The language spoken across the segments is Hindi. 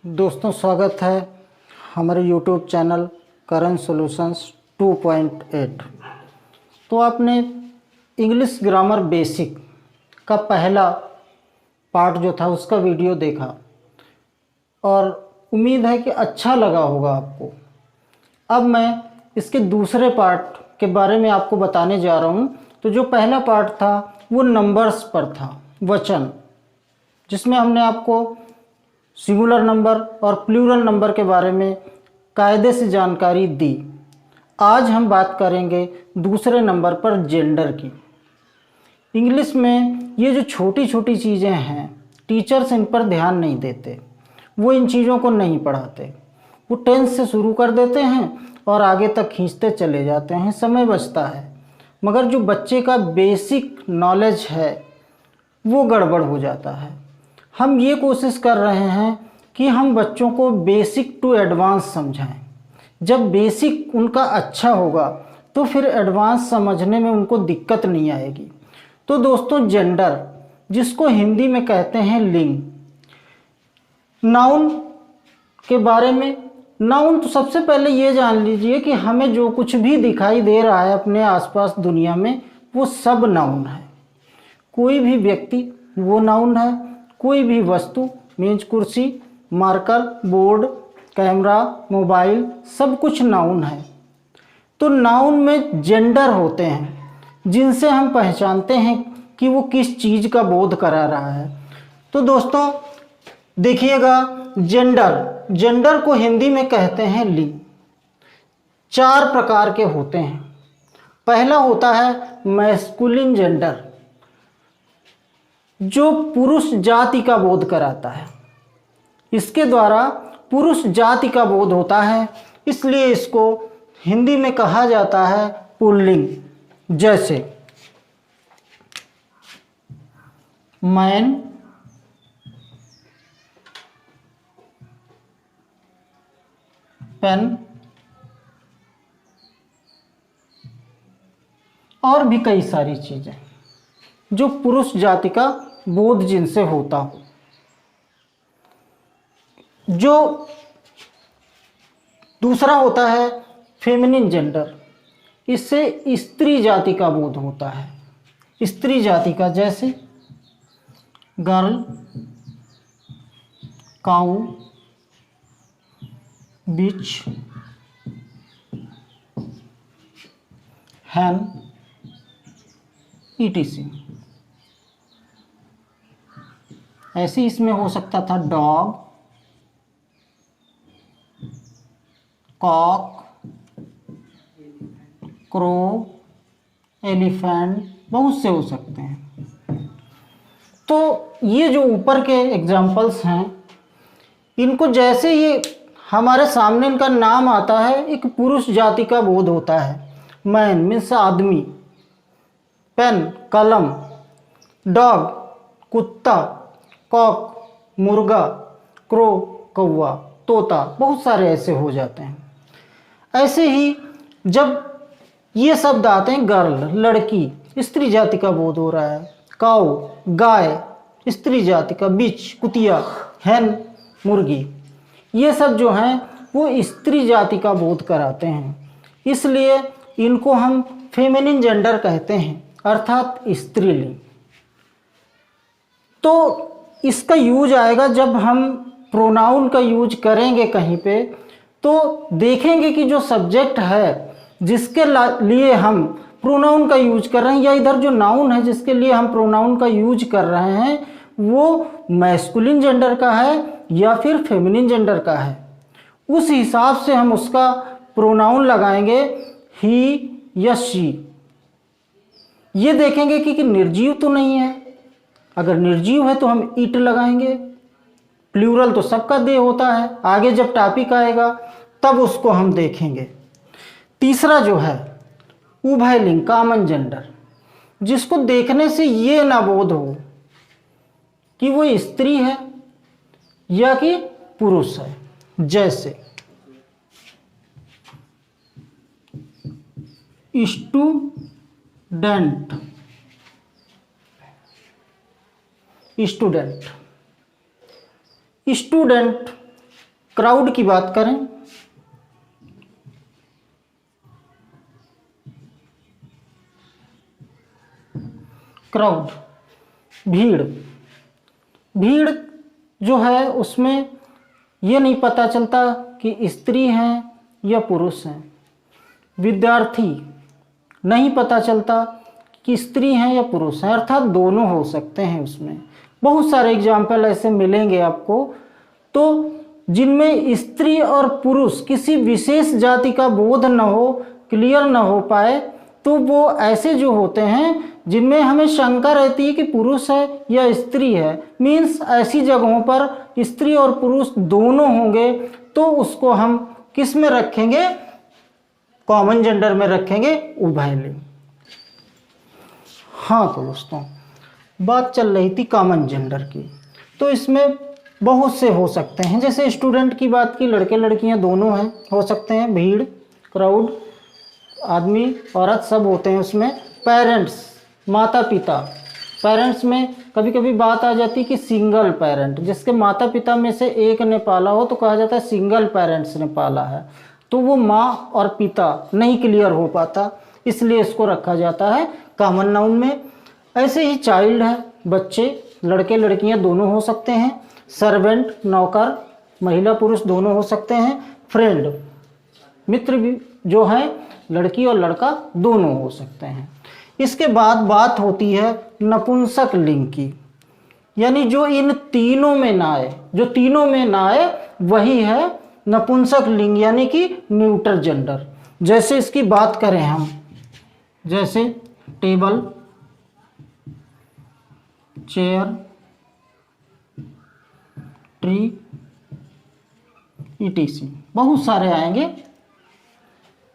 दोस्तों, स्वागत है हमारे YouTube चैनल करण सॉल्यूशंस 2.8। तो आपने इंग्लिश ग्रामर बेसिक का पहला पार्ट जो था उसका वीडियो देखा और उम्मीद है कि अच्छा लगा होगा आपको। अब मैं इसके दूसरे पार्ट के बारे में आपको बताने जा रहा हूँ। तो जो पहला पार्ट था वो नंबर्स पर था, वचन, जिसमें हमने आपको सिंगुलर नंबर और प्लूरल नंबर के बारे में कायदे से जानकारी दी। आज हम बात करेंगे दूसरे नंबर पर जेंडर की। इंग्लिश में ये जो छोटी छोटी चीज़ें हैं, टीचर्स इन पर ध्यान नहीं देते, वो इन चीज़ों को नहीं पढ़ाते। वो टेंस से शुरू कर देते हैं और आगे तक खींचते चले जाते हैं, समय बचता है, मगर जो बच्चे का बेसिक नॉलेज है वो गड़बड़ हो जाता है। हम ये कोशिश कर रहे हैं कि हम बच्चों को बेसिक टू एडवांस समझाएं। जब बेसिक उनका अच्छा होगा तो फिर एडवांस समझने में उनको दिक्कत नहीं आएगी। तो दोस्तों, जेंडर, जिसको हिंदी में कहते हैं लिंग, नाउन के बारे में। नाउन तो सबसे पहले ये जान लीजिए कि हमें जो कुछ भी दिखाई दे रहा है अपने आसपास दुनिया में, वो सब नाउन है। कोई भी व्यक्ति वो नाउन है, कोई भी वस्तु, मेज, कुर्सी, मार्कर, बोर्ड, कैमरा, मोबाइल, सब कुछ नाउन है। तो नाउन में जेंडर होते हैं जिनसे हम पहचानते हैं कि वो किस चीज़ का बोध करा रहा है। तो दोस्तों देखिएगा, जेंडर को हिंदी में कहते हैं लिंग। 4 प्रकार के होते हैं। पहला होता है मैस्कुलिन जेंडर, जो पुरुष जाति का बोध कराता है। इसके द्वारा पुरुष जाति का बोध होता है, इसलिए इसको हिंदी में कहा जाता है पुल्लिंग। जैसे मैन, पेन और भी कई सारी चीजें जो पुरुष जाति का बोध जिनसे होता हो। जो दूसरा होता है फेमिनिन जेंडर, इससे स्त्री जाति का बोध होता है। स्त्री जाति का, जैसे गर्ल, काऊ, बिच, हैन, ETC। ऐसे इसमें हो सकता था डॉग, कॉक, क्रो, एलिफेंट, बहुत से हो सकते हैं। तो ये जो ऊपर के एग्जाम्पल्स हैं, इनको जैसे ये हमारे सामने इनका नाम आता है, एक पुरुष जाति का बोध होता है। मैन मीन्स आदमी, पेन कलम, डॉग कुत्ता, कॉक मुर्गा, क्रो कौवा, तोता, बहुत सारे ऐसे हो जाते हैं। ऐसे ही जब ये शब्द आते हैं, गर्ल लड़की, स्त्री जाति का बोध हो रहा है। काऊ गाय, स्त्री जाति का। बिच कुतिया, हैन मुर्गी, ये सब जो हैं वो स्त्री जाति का बोध कराते हैं, इसलिए इनको हम फेमिनिन जेंडर कहते हैं, अर्थात स्त्रीलिंग। तो इसका यूज आएगा जब हम प्रोनाउन का यूज करेंगे कहीं पे, तो देखेंगे कि जो सब्जेक्ट है जिसके लिए हम प्रोनाउन का यूज कर रहे हैं, या इधर जो नाउन है जिसके लिए हम प्रोनाउन का यूज कर रहे हैं, वो मैस्कुलिन जेंडर का है या फिर फेमिनिन जेंडर का है। उस हिसाब से हम उसका प्रोनाउन लगाएंगे, ही या शी। ये देखेंगे कि निर्जीव तो नहीं है। अगर निर्जीव है तो हम इट लगाएंगे। प्लूरल तो सबका दे होता है, आगे जब टॉपिक आएगा तब उसको हम देखेंगे। तीसरा जो है उभयलिंग, कॉमन जेंडर, जिसको देखने से ये ना बोध हो कि वो स्त्री है या कि पुरुष है। जैसे स्टूडेंट, स्टूडेंट क्राउड की बात करें, क्राउड भीड़, भीड़ जो है उसमें ये नहीं पता चलता कि स्त्री हैं या पुरुष हैं। विद्यार्थी नहीं पता चलता कि स्त्री हैं या पुरुष हैं, अर्थात दोनों हो सकते हैं। उसमें बहुत सारे एग्जाम्पल ऐसे मिलेंगे आपको, तो जिनमें स्त्री और पुरुष किसी विशेष जाति का बोध न हो, क्लियर न हो पाए, तो वो ऐसे जो होते हैं जिनमें हमें शंका रहती है कि पुरुष है या स्त्री है, मीन्स ऐसी जगहों पर स्त्री और पुरुष दोनों होंगे, तो उसको हम किस में रखेंगे, कॉमन जेंडर में रखेंगे, उभयलिंग। हाँ तो दोस्तों, बात चल रही थी कॉमन जेंडर की, तो इसमें बहुत से हो सकते हैं। जैसे स्टूडेंट की बात की, लड़के लड़कियां दोनों हैं, हो सकते हैं। भीड़, क्राउड, आदमी औरत सब होते हैं उसमें। पेरेंट्स, माता पिता, पेरेंट्स में कभी कभी बात आ जाती है कि सिंगल पेरेंट, जिसके माता पिता में से एक ने पाला हो तो कहा जाता है सिंगल पेरेंट्स ने पाला है, तो वो माँ और पिता नहीं क्लियर हो पाता, इसलिए इसको रखा जाता है कॉमन नाउन में। ऐसे ही चाइल्ड है, बच्चे, लड़के लड़कियां दोनों हो सकते हैं। सर्वेंट, नौकर, महिला पुरुष दोनों हो सकते हैं। फ्रेंड, मित्र भी जो है, लड़की और लड़का दोनों हो सकते हैं। इसके बाद बात होती है नपुंसक लिंग की, यानी जो इन तीनों में ना आए, जो तीनों में ना आए वही है नपुंसक लिंग, यानी कि न्यूट्रल जेंडर। जैसे इसकी बात करें हम, जैसे टेबल, चेयर, ट्री, ईटीसी, बहुत सारे आएंगे।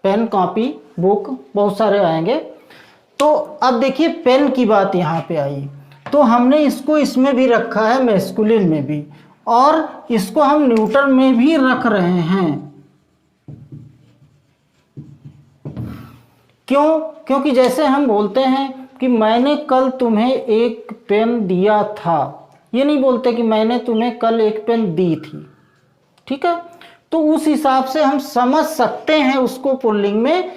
पेन, कॉपी, बुक, बहुत सारे आएंगे। तो अब देखिए पेन की बात यहाँ पे आई, तो हमने इसको इसमें भी रखा है, मैस्कुलिन में भी, और इसको हम न्यूट्रल में भी रख रहे हैं। क्यों? क्योंकि जैसे हम बोलते हैं कि मैंने कल तुम्हें एक पेन दिया था, ये नहीं बोलते कि मैंने तुम्हें कल एक पेन दी थी, ठीक है? तो उस हिसाब से हम समझ सकते हैं उसको पुल्लिंग में,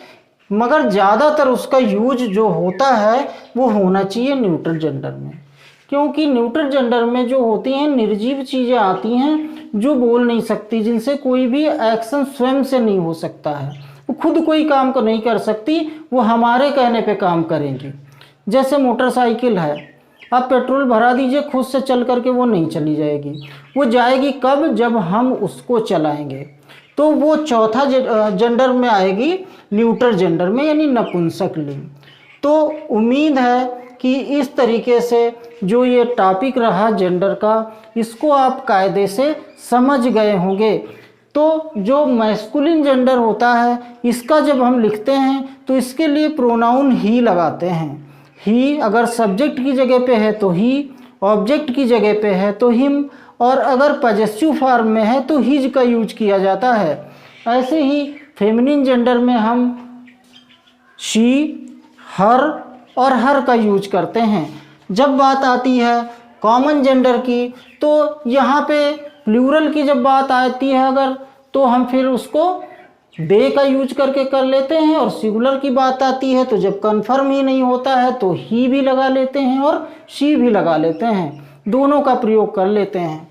मगर ज़्यादातर उसका यूज जो होता है वो होना चाहिए न्यूट्रल जेंडर में, क्योंकि न्यूट्रल जेंडर में जो होती हैं निर्जीव चीज़ें आती हैं जो बोल नहीं सकती, जिनसे कोई भी एक्शन स्वयं से नहीं हो सकता है, वो खुद कोई काम को नहीं कर सकती, वो हमारे कहने पे काम करेंगी। जैसे मोटरसाइकिल है, आप पेट्रोल भरा दीजिए, खुद से चल करके वो नहीं चली जाएगी, वो जाएगी कब, जब हम उसको चलाएंगे। तो वो चौथा जेंडर में आएगी, न्यूट्रल जेंडर में, यानी नपुंसक लिंग। तो उम्मीद है कि इस तरीके से जो ये टॉपिक रहा जेंडर का, इसको आप कायदे से समझ गए होंगे। तो जो मैस्कुलिन जेंडर होता है, इसका जब हम लिखते हैं तो इसके लिए प्रोनाउन ही लगाते हैं। ही अगर सब्जेक्ट की जगह पे है तो ही, ऑब्जेक्ट की जगह पे है तो हिम, और अगर पजेसिव फॉर्म में है तो हिज का यूज किया जाता है। ऐसे ही फेमिनिन जेंडर में हम शी, हर और हर का यूज करते हैं। जब बात आती है कॉमन जेंडर की, तो यहाँ पे प्लूरल की जब बात आती है अगर, तो हम फिर उसको दे का यूज करके कर लेते हैं, और सिंगुलर की बात आती है तो जब कन्फर्म ही नहीं होता है तो ही भी लगा लेते हैं और शी भी लगा लेते हैं, दोनों का प्रयोग कर लेते हैं।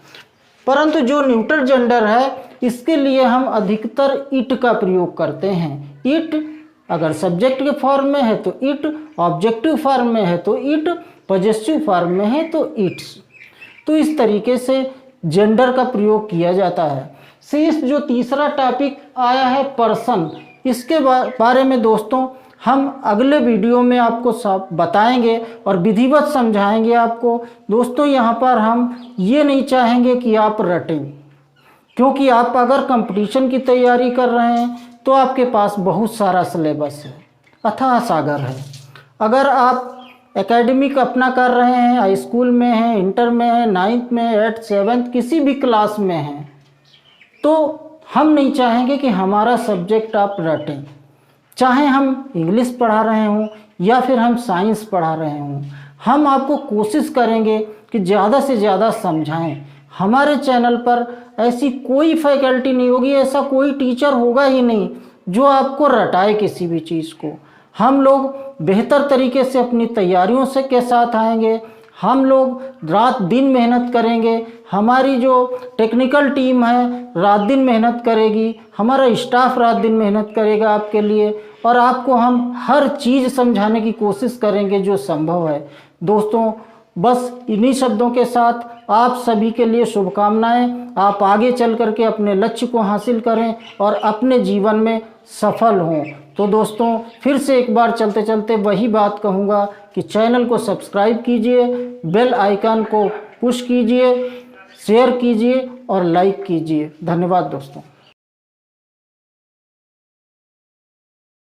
परंतु जो न्यूट्रल जेंडर है, इसके लिए हम अधिकतर इट का प्रयोग करते हैं। इट अगर सब्जेक्ट के फॉर्म में है तो इट, ऑब्जेक्टिव फॉर्म में है तो इट, पजेसिव फॉर्म में है तो इट्स। तो इस तरीके से जेंडर का प्रयोग किया जाता है। शेष जो तीसरा टॉपिक आया है पर्सन, इसके बारे में दोस्तों हम अगले वीडियो में आपको सब बताएंगे और विधिवत समझाएंगे आपको। दोस्तों यहाँ पर हम ये नहीं चाहेंगे कि आप रटें, क्योंकि आप अगर कंपटीशन की तैयारी कर रहे हैं तो आपके पास बहुत सारा सिलेबस है, अथाह सागर है। अगर आप एकेडमिक अपना कर रहे हैं, हाई स्कूल में हैं, इंटर में हैं, 9th में, 8th, 7th, किसी भी क्लास में हैं, तो हम नहीं चाहेंगे कि हमारा सब्जेक्ट आप रटें। चाहे हम इंग्लिश पढ़ा रहे हों या फिर हम साइंस पढ़ा रहे हों, हम आपको कोशिश करेंगे कि ज़्यादा से ज़्यादा समझाएं। हमारे चैनल पर ऐसी कोई फैकल्टी नहीं होगी, ऐसा कोई टीचर होगा ही नहीं जो आपको रटाए किसी भी चीज़ को। हम लोग बेहतर तरीके से अपनी तैयारियों से के साथ आएंगे, हम लोग रात दिन मेहनत करेंगे, हमारी जो टेक्निकल टीम है रात दिन मेहनत करेगी, हमारा स्टाफ रात दिन मेहनत करेगा आपके लिए, और आपको हम हर चीज़ समझाने की कोशिश करेंगे जो संभव है। दोस्तों, बस इन्हीं शब्दों के साथ आप सभी के लिए शुभकामनाएं। आप आगे चल करके अपने लक्ष्य को हासिल करें और अपने जीवन में सफल हों। तो दोस्तों, फिर से एक बार चलते चलते वही बात कहूँगा कि चैनल को सब्सक्राइब कीजिए, बेल आइकन को पुश कीजिए, शेयर कीजिए और लाइक कीजिए। धन्यवाद दोस्तों।